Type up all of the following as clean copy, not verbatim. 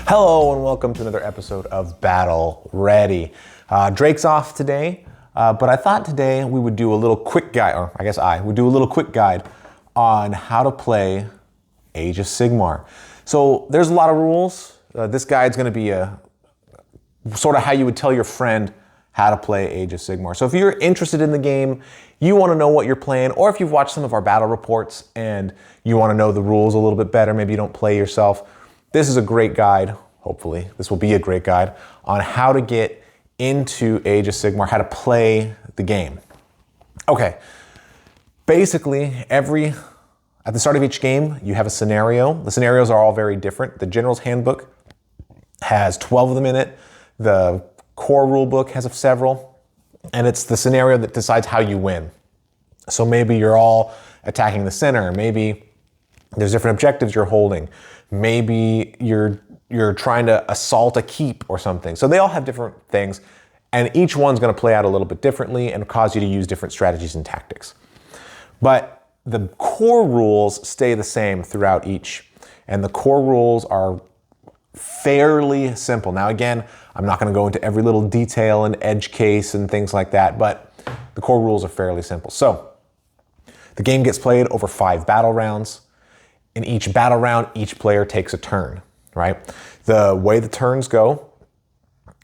Hello and welcome to another episode of Battle Ready. Drake's off today, but I thought today we would do a little quick guide, or I guess I would do a little quick guide on how to play Age of Sigmar. So there's a lot of rules. This guide's going to be a sort of how you would tell your friend how to play Age of Sigmar. So if you're interested in the game, you want to know what you're playing, or if you've watched some of our battle reports and you want to know the rules a little bit better, maybe you don't play yourself, this is a great guide. Hopefully, this will be a great guide on how to get into Age of Sigmar, how to play the game. Okay, basically at the start of each game, you have a scenario. The scenarios are all very different. The General's Handbook has 12 of them in it. The core rulebook has several, and it's the scenario that decides how you win. So maybe you're all attacking the center. Maybe there's different objectives you're holding. Maybe you're trying to assault a keep or something. So they all have different things, and each one's going to play out a little bit differently and cause you to use different strategies and tactics. But the core rules stay the same throughout each, and the core rules are fairly simple. Now again, I'm not going to go into every little detail and edge case and things like that, but the core rules are fairly simple. So the game gets played over 5 battle rounds. In each battle round, each player takes a turn, right? The way the turns go,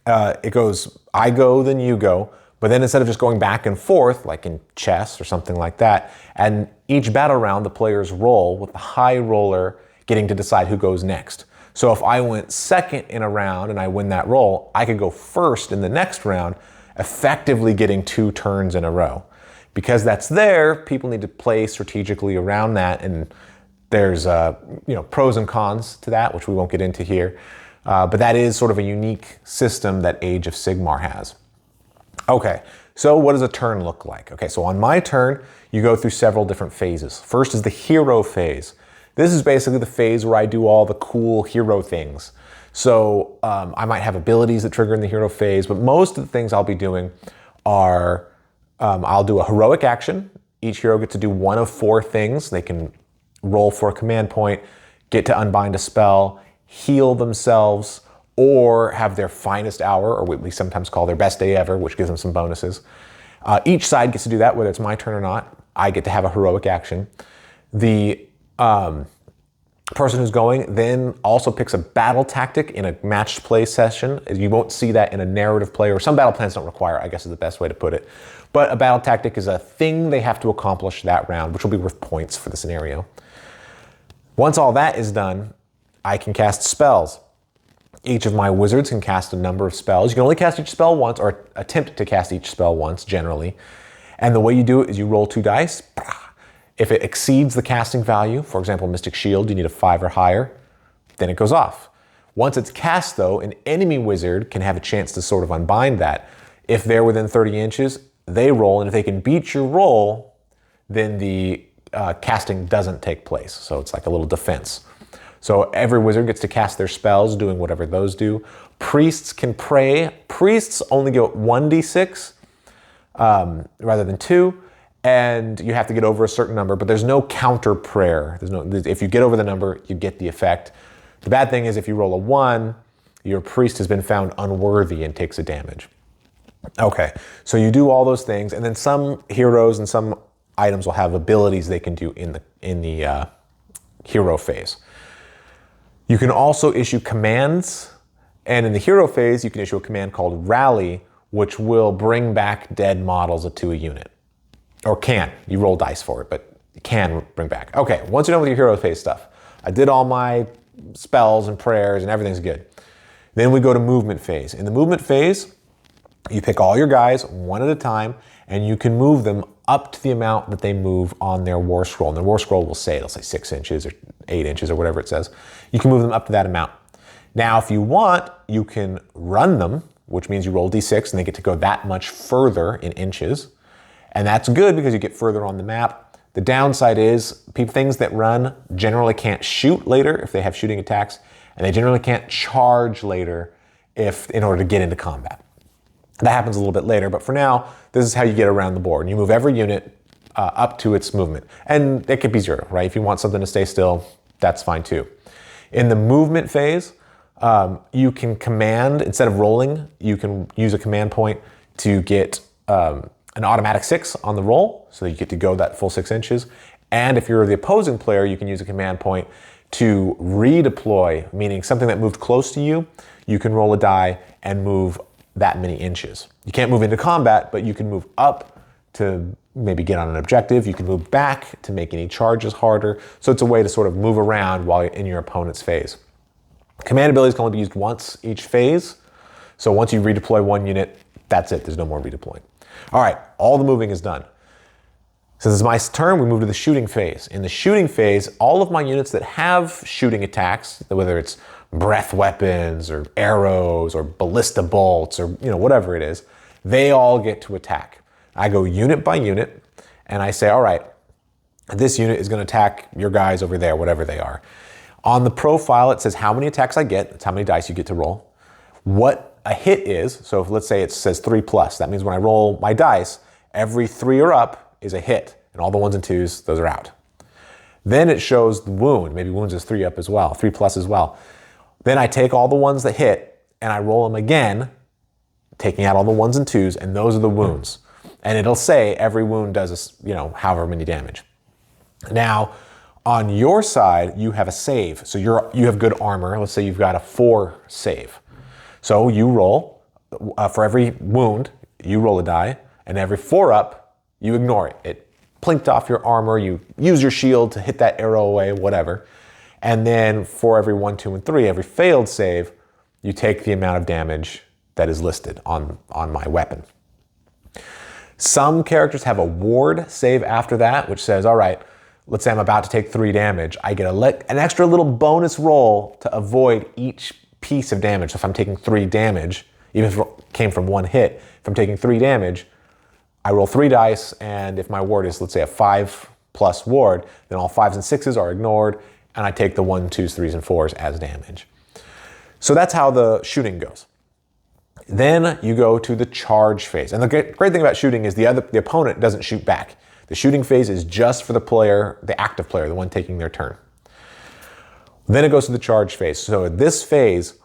it goes, I go, then you go, but then instead of just going back and forth, like in chess or something like that, and each battle round, the players roll with the high roller getting to decide who goes next. So if I went second in a round and I win that roll, I could go first in the next round, effectively getting 2 turns in a row. Because that's there, people need to play strategically around that, and there's pros and cons to that, which we won't get into here. But that is sort of a unique system that Age of Sigmar has. Okay, so what does a turn look like? Okay, so on my turn, you go through several different phases. First is the hero phase. This is basically the phase where I do all the cool hero things. So I might have abilities that trigger in the hero phase, but most of the things I'll be doing are, I'll do a heroic action. Each hero gets to do one of 4 things. They can roll for a command point, get to unbind a spell, heal themselves, or have their finest hour, or what we sometimes call their best day ever, which gives them some bonuses. Each side gets to do that, whether it's my turn or not. I get to have a heroic action. The person who's going then also picks a battle tactic in a matched play session. You won't see that in a narrative play, or some battle plans don't require, I guess is the best way to put it. But a battle tactic is a thing they have to accomplish that round, which will be worth points for the scenario. Once all that is done, I can cast spells. Each of my wizards can cast a number of spells. You can only cast each spell once, or attempt to cast each spell once, generally. And the way you do it is you roll 2 dice. If it exceeds the casting value, for example, Mystic Shield, you need a 5 or higher, then it goes off. Once it's cast, though, an enemy wizard can have a chance to sort of unbind that. If they're within 30 inches, they roll, and if they can beat your roll, then the casting doesn't take place. So it's like a little defense. So every wizard gets to cast their spells, doing whatever those do. Priests can pray. Priests only get 1d6 rather than 2. And you have to get over a certain number, but there's no counter prayer. If you get over the number, you get the effect. The bad thing is if you roll a 1, your priest has been found unworthy and takes a damage. Okay, so you do all those things, and then some heroes and some items will have abilities they can do in the hero phase. You can also issue commands, and in the hero phase, you can issue a command called Rally, which will bring back dead models to a unit. Or can. You roll dice for it, but can bring back. Okay, once you're done with your hero phase stuff, I did all my spells and prayers and everything's good. Then we go to movement phase. In the movement phase, you pick all your guys one at a time, and you can move them up to the amount that they move on their war scroll. And the war scroll will say, it'll say 6 inches or 8 inches or whatever it says. You can move them up to that amount. Now, if you want, you can run them, which means you roll d6 and they get to go that much further in inches. And that's good because you get further on the map. The downside is things that run generally can't shoot later if they have shooting attacks, and they generally can't charge later in order to get into combat. That happens a little bit later, but for now, this is how you get around the board. You move every unit up to its movement. And it could be 0, right? If you want something to stay still, that's fine too. In the movement phase, You can command, instead of rolling, you can use a command point to get an automatic 6 on the roll, so that you get to go that full 6 inches. And if you're the opposing player, you can use a command point to redeploy, meaning something that moved close to you, you can roll a die and move that many inches. You can't move into combat, but you can move up to maybe get on an objective. You can move back to make any charges harder. So it's a way to sort of move around while you're in your opponent's phase. Command abilities can only be used once each phase. So once you redeploy one unit, that's it. There's no more redeploying. All right, all the moving is done. Since it's my turn, we move to the shooting phase. In the shooting phase, all of my units that have shooting attacks, whether it's breath weapons or arrows or ballista bolts or whatever it is, they all get to attack. I go unit by unit and I say, all right, this unit is going to attack your guys over there, whatever they are. On the profile, it says how many attacks I get. That's how many dice you get to roll. What a hit is, so if, let's say it says 3+, that means when I roll my dice, every 3 or up is a hit, and all the 1s and 2s, those are out. Then it shows the wound. Maybe wounds is 3 up as well, 3+ as well. Then I take all the ones that hit and I roll them again, taking out all the 1s and 2s, and those are the wounds. And it'll say every wound does, however many damage. Now, on your side, you have a save. So you have good armor. Let's say you've got a 4 save. So you roll, for every wound, you roll a die, and every 4 up, you ignore it. It plinked off your armor, you use your shield to hit that arrow away, whatever. And then for every 1, 2, and 3, every failed save, you take the amount of damage that is listed on my weapon. Some characters have a ward save after that, which says, all right, let's say I'm about to take 3 damage. I get an extra little bonus roll to avoid each piece of damage. So if I'm taking 3 damage, even if it came from 1 hit, if I'm taking 3 damage, I roll 3 dice, and if my ward is, let's say, a 5+ ward, then all 5s and 6s are ignored, and I take the 1, 2s, 3s, and 4s as damage. So that's how the shooting goes. Then you go to the charge phase. And the great thing about shooting is the opponent doesn't shoot back. The shooting phase is just for the player, the active player, the one taking their turn. Then it goes to the charge phase. So in this phase,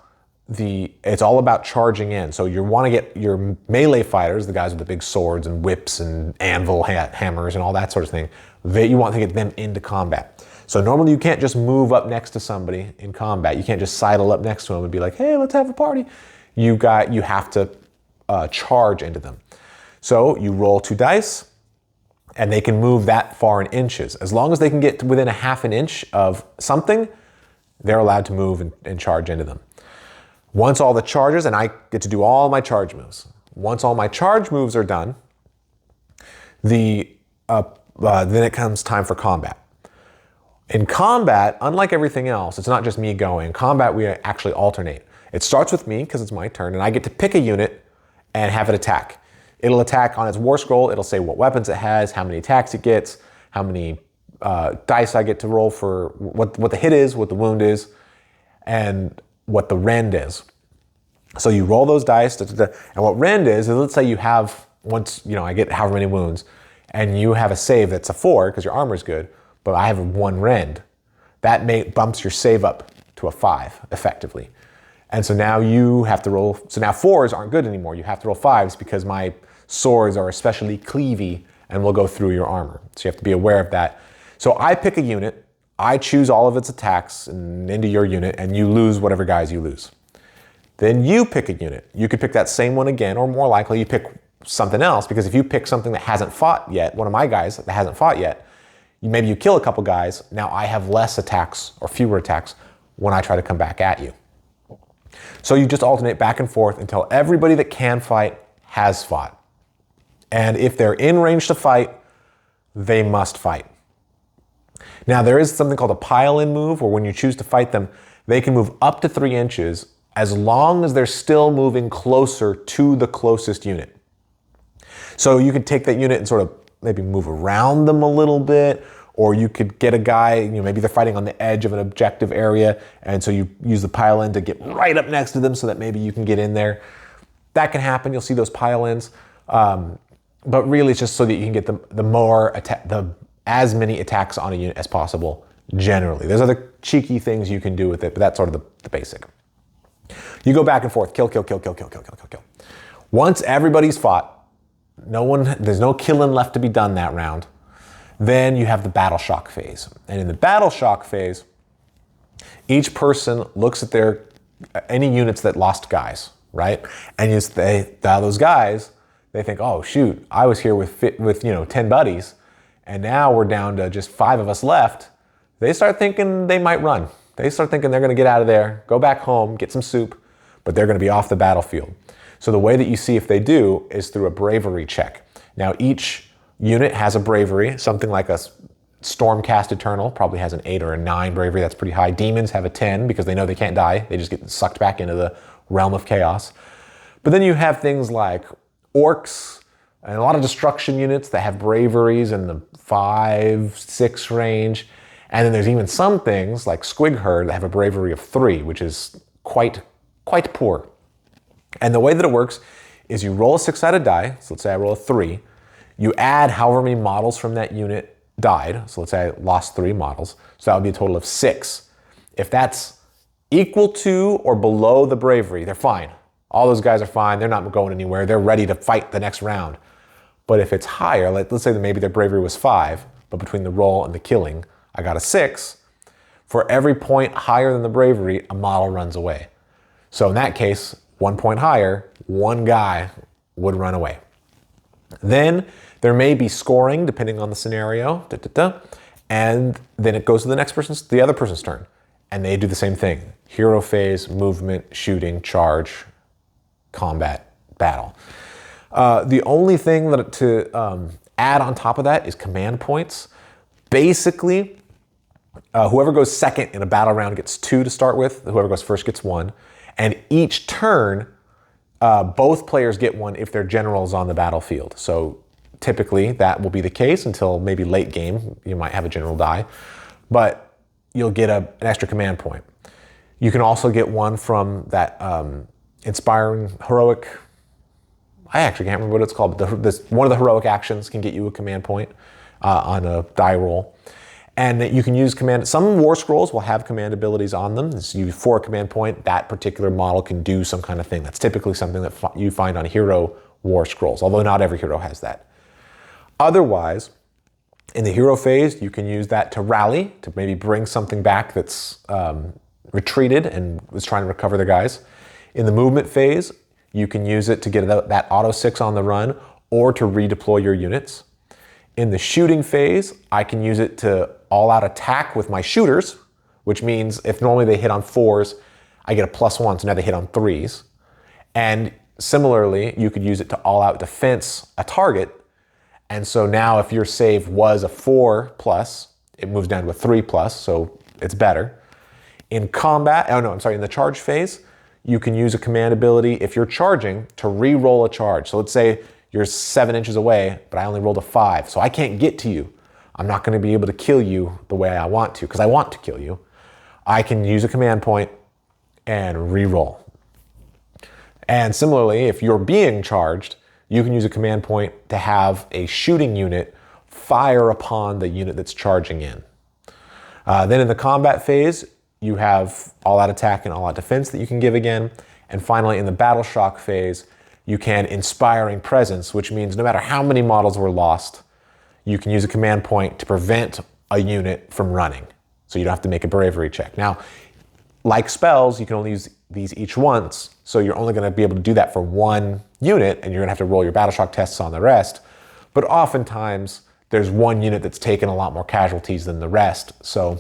it's all about charging in. So you want to get your melee fighters, the guys with the big swords and whips and anvil hammers and all that sort of thing, you want to get them into combat. So normally you can't just move up next to somebody in combat. You can't just sidle up next to them and be like, hey, let's have a party. You have to charge into them. So you roll 2 dice, and they can move that far in inches. As long as they can get to within a half an inch of something, they're allowed to move and charge into them. Once all the charges, and I get to do all my charge moves. Once all my charge moves are done, then it comes time for combat. In combat, unlike everything else, it's not just me going. In combat, we actually alternate. It starts with me, because it's my turn, and I get to pick a unit and have it attack. It'll attack on its war scroll. It'll say what weapons it has, how many attacks it gets, how many dice I get to roll for what the hit is, what the wound is, and what the rend is. So you roll those dice, and what rend is let's say you have, I get however many wounds, and you have a save that's a 4 because your armor is good, but I have a 1 rend. That bumps your save up to a 5 effectively. And so now you have to roll, so now 4s aren't good anymore. You have to roll 5s because my swords are especially cleavy and will go through your armor. So you have to be aware of that. So I pick a unit, I choose all of its attacks into your unit, and you lose whatever guys you lose. Then you pick a unit. You could pick that same one again, or more likely you pick something else, because if you pick something that hasn't fought yet, one of my guys that hasn't fought yet, maybe you kill a couple guys, now I have less attacks or fewer attacks when I try to come back at you. So you just alternate back and forth until everybody that can fight has fought. And if they're in range to fight, they must fight. Now there is something called a pile-in move, where when you choose to fight them, they can move up to 3 inches as long as they're still moving closer to the closest unit. So you could take that unit and sort of maybe move around them a little bit, or you could get a guy, maybe they're fighting on the edge of an objective area, and so you use the pile-in to get right up next to them so that maybe you can get in there. That can happen, you'll see those pile-ins. But really it's just so that you can get as many attacks on a unit as possible generally. There's other cheeky things you can do with it, but that's sort of the basic. You go back and forth, kill, kill, kill, kill, kill, kill, kill, kill, kill. Once everybody's fought, there's no killing left to be done that round. Then you have the battle shock phase. And in the battle shock phase, each person looks at any units that lost guys, right? And those guys, they think, oh shoot, I was here with 10 buddies, and now we're down to just 5 of us left. They start thinking they might run. They start thinking they're gonna get out of there, go back home, get some soup, but they're gonna be off the battlefield. So the way that you see if they do is through a bravery check. Now each unit has a bravery, something like a Stormcast Eternal probably has an 8 or a 9 bravery, that's pretty high. Demons have a 10 because they know they can't die, they just get sucked back into the realm of chaos. But then you have things like orcs and a lot of destruction units that have braveries in the 5, 6 range. And then there's even some things like Squig Herd that have a bravery of 3, which is quite poor. And the way that it works is you roll a 6-sided die. So let's say I roll a 3. You add however many models from that unit died. So let's say I lost 3 models. So that would be a total of 6. If that's equal to or below the bravery, they're fine. All those guys are fine. They're not going anywhere. They're ready to fight the next round. But if it's higher, let's say that maybe their bravery was 5, but between the roll and the killing, I got a 6. For every point higher than the bravery, a model runs away. So in that case, 1 point higher, 1 guy would run away. Then there may be scoring depending on the scenario, and then it goes to the other person's turn, and they do the same thing. Hero phase, movement, shooting, charge, combat, battle. The only thing to add on top of that is command points. Basically, whoever goes second in a battle round gets 2 to start with. Whoever goes first gets 1. And each turn, both players get 1 if their general is on the battlefield. So typically that will be the case until maybe late game. You might have a general die, but you'll get an extra command point. You can also get 1 from that inspiring heroic. I actually can't remember what it's called, but one of the heroic actions can get you a command point on a die roll. And you can use some war scrolls will have command abilities on them. So for a command point, that particular model can do some kind of thing. That's typically something that you find on hero war scrolls, although not every hero has that. Otherwise, in the hero phase, you can use that to rally, to maybe bring something back that's retreated and was trying to recover the guys. In the movement phase, you can use it to get that auto 6 on the run or to redeploy your units. In the shooting phase, I can use it to all-out attack with my shooters, which means if normally they hit on 4s, I get a +1, so now they hit on 3s. And similarly, you could use it to all-out defense a target. And so now if your save was a 4+, it moves down to a 3+, so it's better. In the charge phase, you can use a command ability if you're charging to re-roll a charge. So let's say you're 7 inches away, but I only rolled a 5, so I can't get to you. I'm not going to be able to kill you the way I want to, because I want to kill you. I can use a command point and re-roll. And similarly, if you're being charged, you can use a command point to have a shooting unit fire upon the unit that's charging in. Then in the combat phase, you have all-out attack and all-out defense that you can give again. And finally, in the battle shock phase, you can inspiring presence, which means no matter how many models were lost, you can use a command point to prevent a unit from running. So you don't have to make a bravery check. Now, like spells, you can only use these each once, so you're only going to be able to do that for 1 unit, and you're going to have to roll your battle shock tests on the rest. But oftentimes, there's 1 unit that's taken a lot more casualties than the rest, so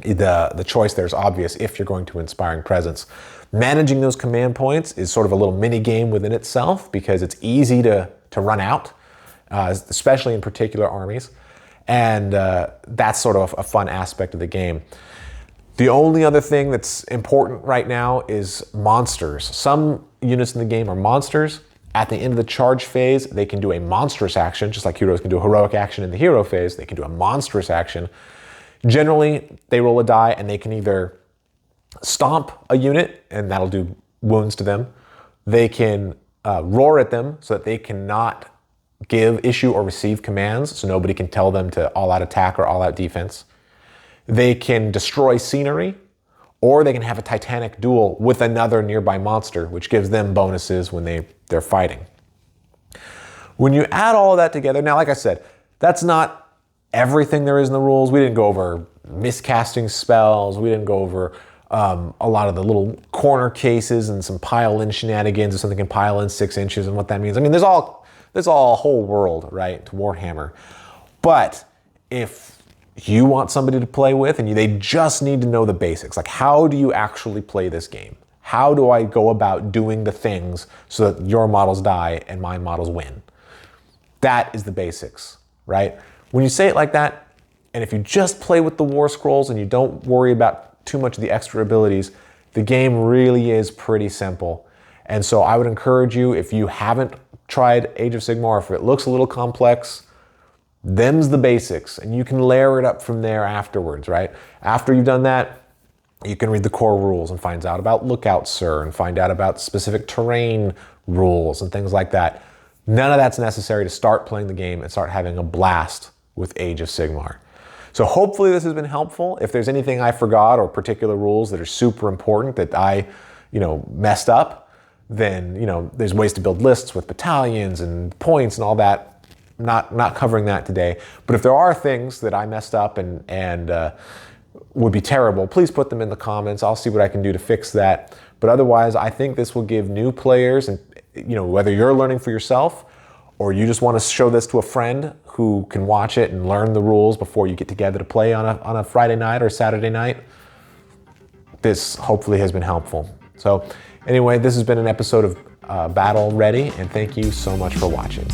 the choice there is obvious if you're going to inspiring presence. Managing those command points is sort of a little mini game within itself because it's easy to run out, especially in particular armies. And that's sort of a fun aspect of the game. The only other thing that's important right now is monsters. Some units in the game are monsters. At the end of the charge phase, they can do a monstrous action, just like heroes can do a heroic action in the hero phase. They can do a monstrous action. Generally, they roll a die and they can either stomp a unit, and that'll do wounds to them. They can roar at them so that they cannot issue or receive commands, so nobody can tell them to all-out attack or all-out defense. They can destroy scenery, or they can have a titanic duel with another nearby monster, which gives them bonuses when they're fighting. When you add all of that together, now like I said, that's not everything there is in the rules. We didn't go over miscasting spells. We didn't go over a lot of the little corner cases and some pile-in shenanigans, if something can pile in 6 inches and what that means. I mean, there's all a whole world, right, to Warhammer. But if you want somebody to play with and they just need to know the basics, like how do you actually play this game? How do I go about doing the things so that your models die and my models win? That is the basics, right? When you say it like that, and if you just play with the War Scrolls and you don't worry about too much of the extra abilities, the game really is pretty simple. And so I would encourage you, if you haven't tried Age of Sigmar, if it looks a little complex, them's the basics, and you can layer it up from there afterwards, right? After you've done that, you can read the core rules and find out about Lookout Sir and find out about specific terrain rules and things like that. None of that's necessary to start playing the game and start having a blast with Age of Sigmar. So hopefully this has been helpful. If there's anything I forgot or particular rules that are super important that I, messed up, then, there's ways to build lists with battalions and points and all that. Not covering that today. But if there are things that I messed up and would be terrible, please put them in the comments. I'll see what I can do to fix that. But otherwise, I think this will give new players, and whether you're learning for yourself or you just want to show this to a friend who can watch it and learn the rules before you get together to play on a Friday night or Saturday night, this hopefully has been helpful. So anyway, this has been an episode of Battle Ready, and thank you so much for watching.